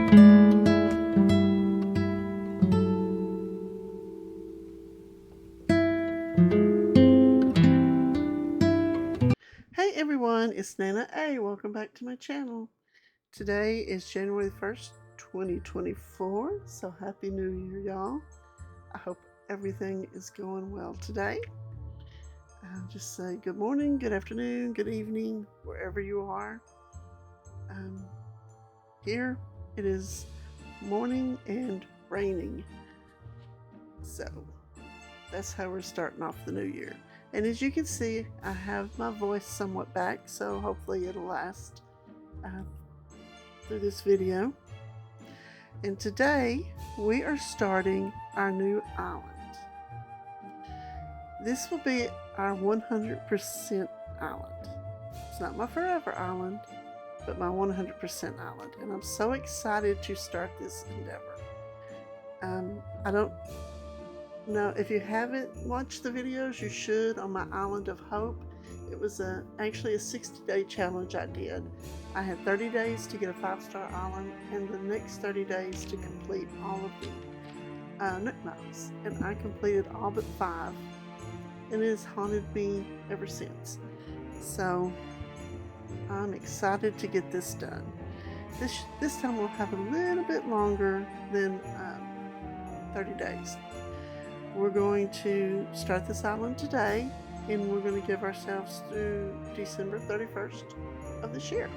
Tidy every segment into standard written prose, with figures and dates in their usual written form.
Hey everyone, it's Nana A. Welcome back to my channel. Today is January 1st, 2024, so Happy New Year, y'all. I hope everything is going well today. I'll just say good morning, good afternoon, good evening, wherever you are. Here it is morning and raining, so that's how we're starting off the new year. And as you can see, I have my voice somewhat back, so hopefully it'll last through this video. And today we are starting our new island. This will be our 100% island. It's not my forever island, but my 100% island. And I'm so excited to start this endeavor. I don't know if you haven't watched the videos, you should, on my Island of Hope. It was actually a 60-day challenge I did. I had 30 days to get a 5-star island and the next 30 days to complete all of the Nook miles. And I completed all but 5, and it has haunted me ever since. So I'm excited to get this done. This time we'll have a little bit longer than 30 days. We're going to start this island today, and we're going to give ourselves through December 31st of this year.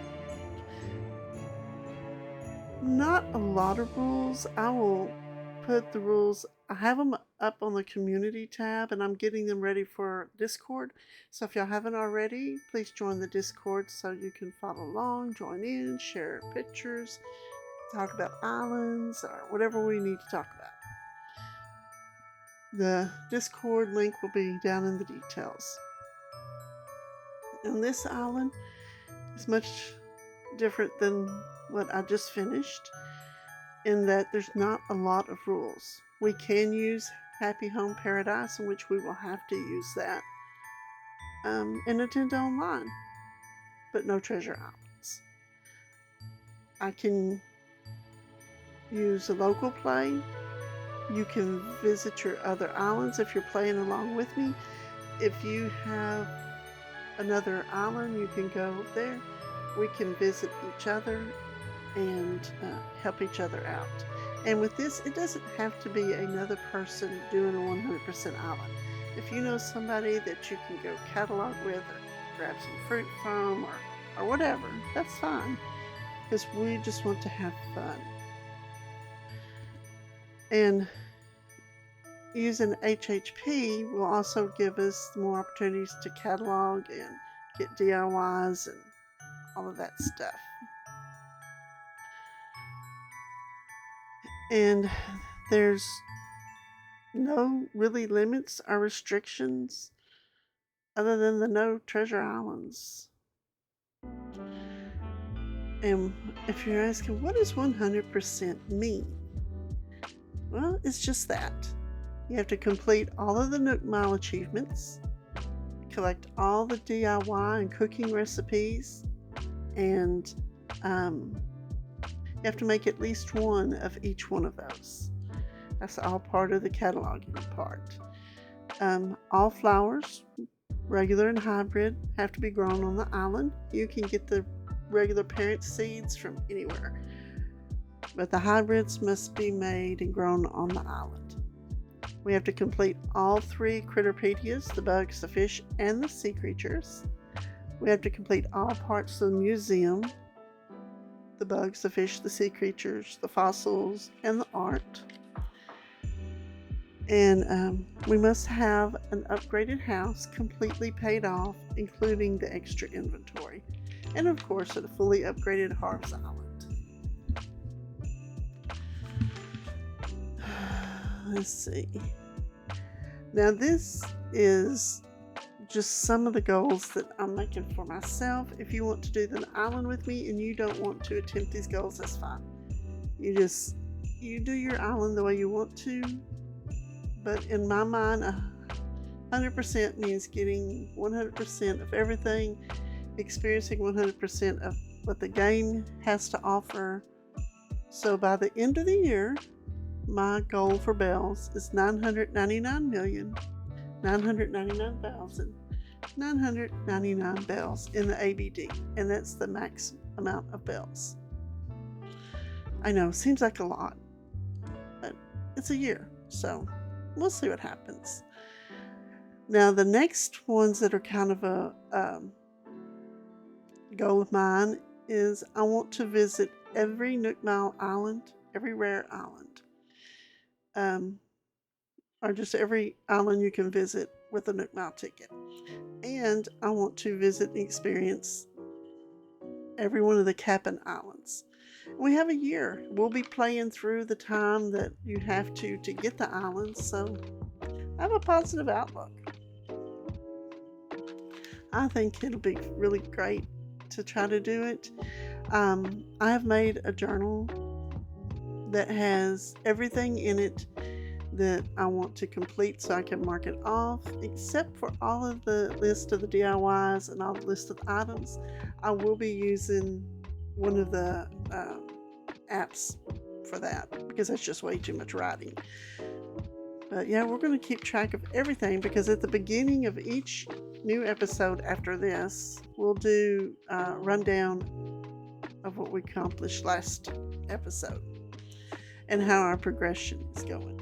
Not a lot of rules. I will put the rules, I have them up on the community tab, and I'm getting them ready for Discord. So if y'all haven't already, please join the Discord so you can follow along, join in, share pictures, talk about islands, or whatever we need to talk about. The Discord link will be down in the details. And this island is much different than what I just finished in that there's not a lot of rules. We can use Happy Home Paradise, in which we will have to use that, and attend online, but no treasure islands. I can use a local play. You can visit your other islands if you're playing along with me. If you have another island, you can go there. We can visit each other and help each other out. And with this, it doesn't have to be another person doing a 100% island. If you know somebody that you can go catalog with or grab some fruit from or whatever, that's fine, because we just want to have fun. And using HHP will also give us more opportunities to catalog and get DIYs and all of that stuff. And there's no really limits or restrictions other than the no treasure islands. And if you're asking, what does 100% mean? Well, it's just that. You have to complete all of the Nook Mile achievements, collect all the DIY and cooking recipes, and you have to make at least one of each one of those. That's all part of the cataloging part. All flowers, regular and hybrid, have to be grown on the island. You can get the regular parent seeds from anywhere, but the hybrids must be made and grown on the island. We have to complete all 3 Critterpedias, the bugs, the fish, and the sea creatures. We have to complete all parts of the museum, the bugs, the fish, the sea creatures, the fossils, and the art. And we must have an upgraded house completely paid off, including the extra inventory. And of course, a fully upgraded Harv's Island. Let's see. Now this is just some of the goals that I'm making for myself. If you want to do the island with me and you don't want to attempt these goals, that's fine. You do your island the way you want to. But in my mind, 100% means getting 100% of everything, experiencing 100% of what the game has to offer, So by the end of the year, my goal for bells is 999,999,999 bells in the ABD, and that's the max amount of bells. I know, seems like a lot, but it's a year, so we'll see what happens. Now, the next ones that are kind of a goal of mine is I want to visit every Nook Mile island, every rare island, or just every island you can visit with a Nook Mile ticket. And I want to visit and experience every one of the Cap'n Islands. We have a year. We'll be playing through the time that you have to get the islands, so I have a positive outlook. I think it'll be really great to try to do it. I have made a journal that has everything in it that I want to complete so I can mark it off, except for all of the list of the DIYs and all the list of the items. I will be using one of the apps for that because that's just way too much writing. But yeah, we're going to keep track of everything because at the beginning of each new episode after this, we'll do a rundown of what we accomplished last episode and how our progression is going.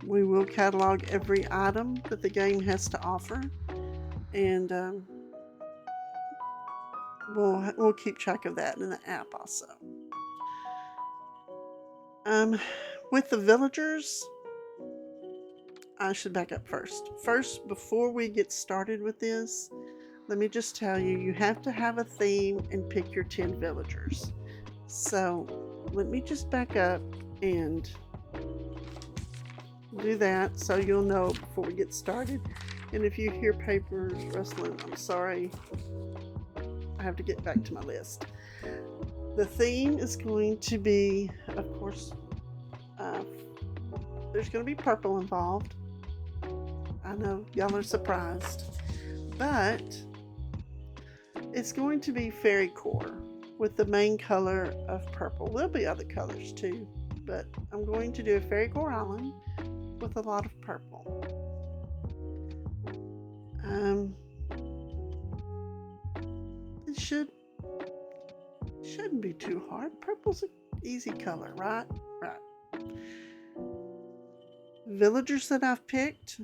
We will catalog every item that the game has to offer, and we'll keep track of that in the app also. With the villagers, I should back up first. First, before we get started with this, let me just tell you, you have to have a theme and pick your 10 villagers. So let me just back up and do that so you'll know before we get started. And if you hear papers rustling, I'm sorry. I have to get back to my list. The theme is going to be, of course, there's going to be purple involved. I know y'all are surprised, but it's going to be fairy core with the main color of purple. There'll be other colors too, but I'm going to do a fairy core island with a lot of purple. It shouldn't be too hard. Purple's an easy color, right? Right. Villagers that I've picked,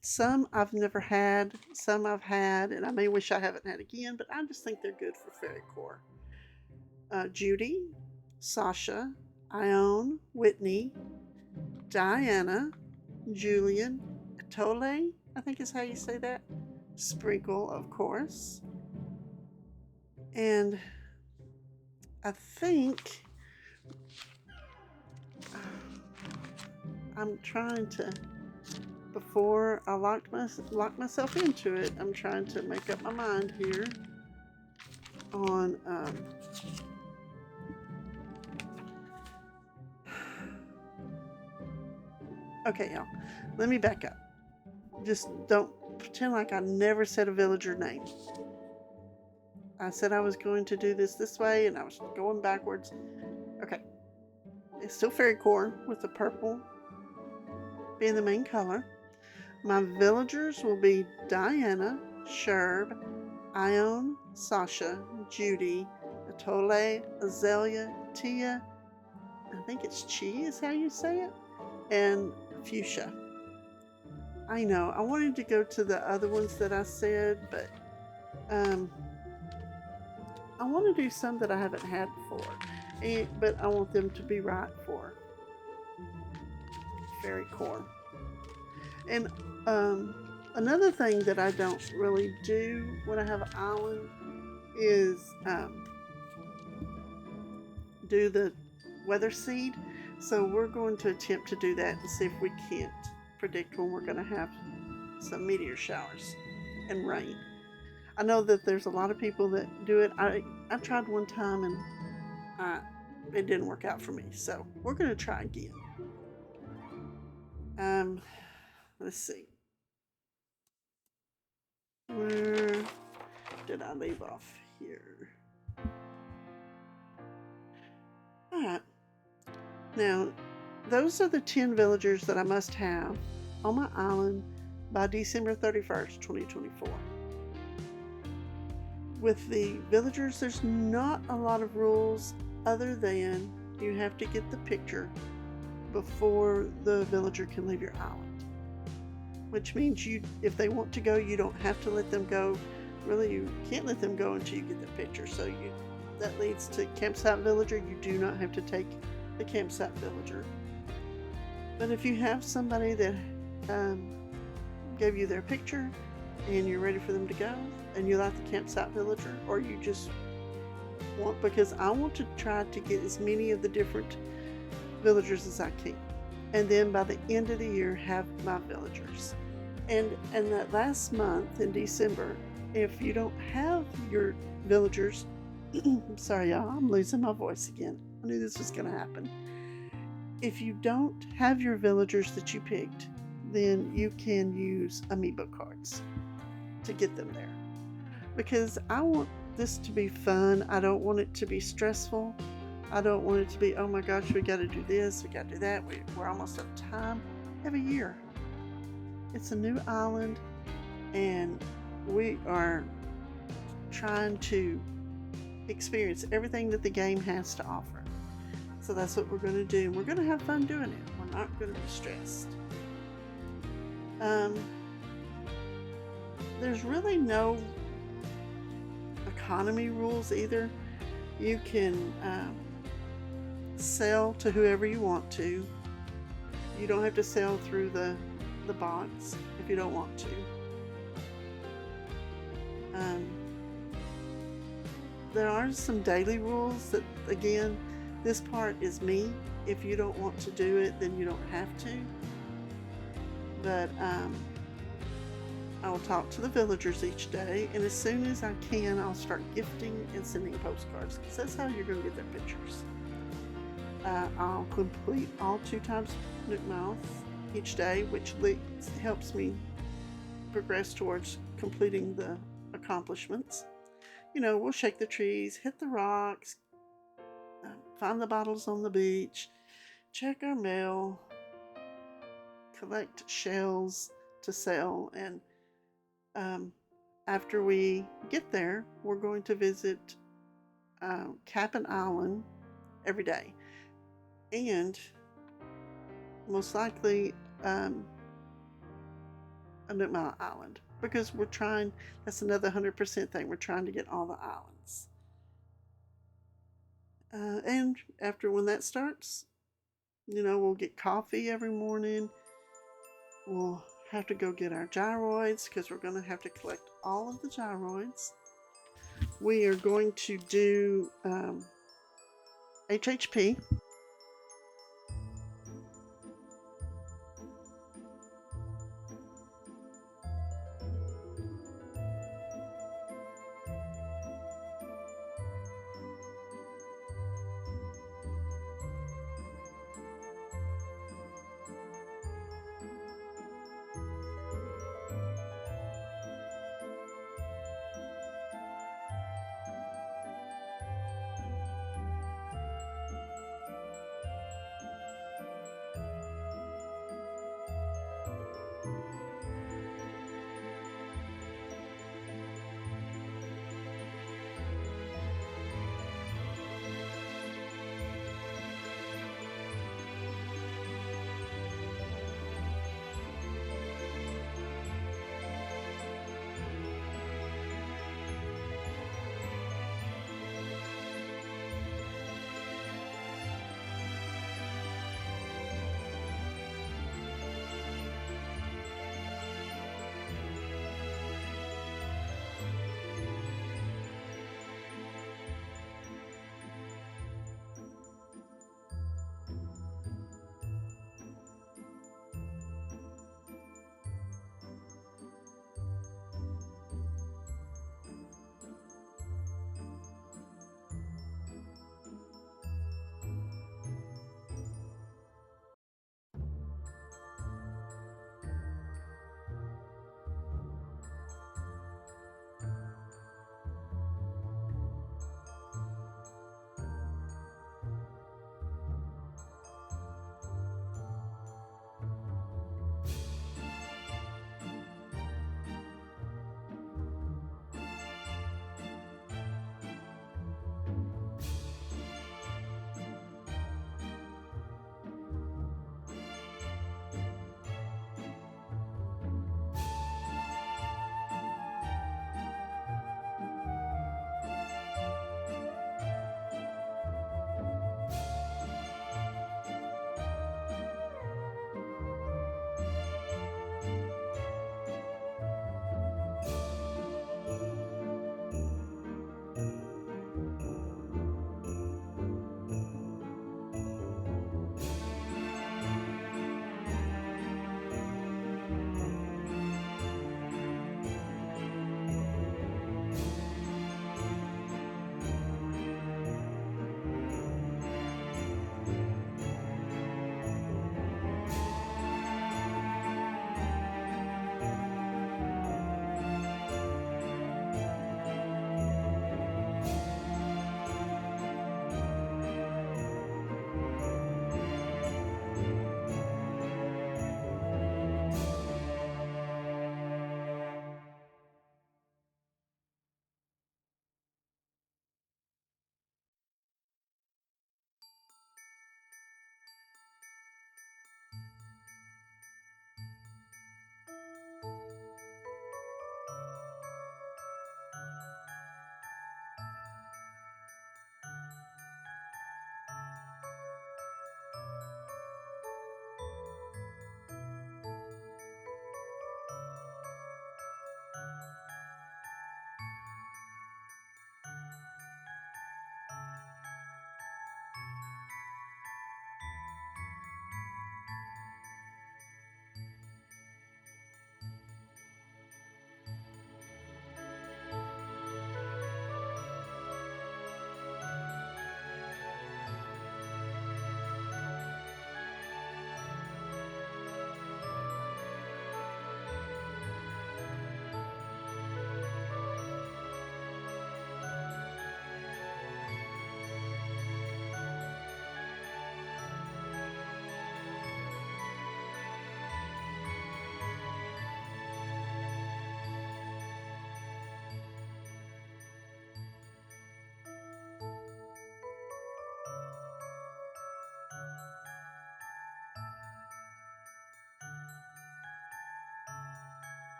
some I've never had, some I've had, and I may wish I haven't had again, but I just think they're good for fairy core. Judy, Sasha, Ione, Whitney, Diana, Julian, Atole, I think is how you say that. Sprinkle, of course. And I think I'm trying to, before I lock myself into it, I'm trying to make up my mind here on okay, y'all, let me back up. Just don't pretend like I never said a villager name. I said I was going to do this way, and I was going backwards. Okay. It's still fairy core with the purple being the main color. My villagers will be Diana, Sherb, Ione, Sasha, Judy, Atole, Azalea, Tia, I think it's Chi is how you say it, and Fuchsia. I know, I wanted to go to the other ones that I said, but I want to do some that I haven't had before, but I want them to be right for fairy core. And another thing that I don't really do when I have an island is do the weather seed. So we're going to attempt to do that and see if we can't predict when we're going to have some meteor showers and rain. I know that there's a lot of people that do it. I tried one time and it didn't work out for me. So we're going to try again. Let's see. Where did I leave off here? Now, those are the 10 villagers that I must have on my island by December 31st, 2024. With the villagers, there's not a lot of rules other than you have to get the picture before the villager can leave your island. Which means if they want to go, you don't have to let them go. Really, you can't let them go until you get the picture. So that leads to campsite villager. You do not have to take the campsite villager. But if you have somebody that gave you their picture and you're ready for them to go, and you like the campsite villager, or you just want, because I want to try to get as many of the different villagers as I can, and then by the end of the year have my villagers. And that last month in December, if you don't have your villagers, I'm sorry y'all, I'm losing my voice again. I knew this was going to happen. If you don't have your villagers that you picked, then you can use amiibo cards to get them there. Because I want this to be fun. I don't want it to be stressful. I don't want it to be, oh my gosh, we got to do this, we got to do that. We're almost out of time. Every year. It's a new island, and we are trying to experience everything that the game has to offer. So that's what we're going to do. We're going to have fun doing it. We're not going to be stressed. There's really no economy rules either. You can sell to whoever you want to. You don't have to sell through the bots if you don't want to. There are some daily rules that, again, this part is me. If you don't want to do it, then you don't have to. But I will talk to the villagers each day, and as soon as I can, I'll start gifting and sending postcards, because that's how you're going to get their pictures. I'll complete all 2 times Nook Mouth each day, which helps me progress towards completing the accomplishments. We'll shake the trees, hit the rocks, find the bottles on the beach, check our mail, collect shells to sell, and after we get there, we're going to visit Cap'n Island every day, and most likely a Nook Mile Island, because we're trying, that's another 100% thing, we're trying to get all the islands. And after, when that starts, we'll get coffee every morning. We'll have to go get our gyroids, because we're going to have to collect all of the gyroids. We are going to do HHP.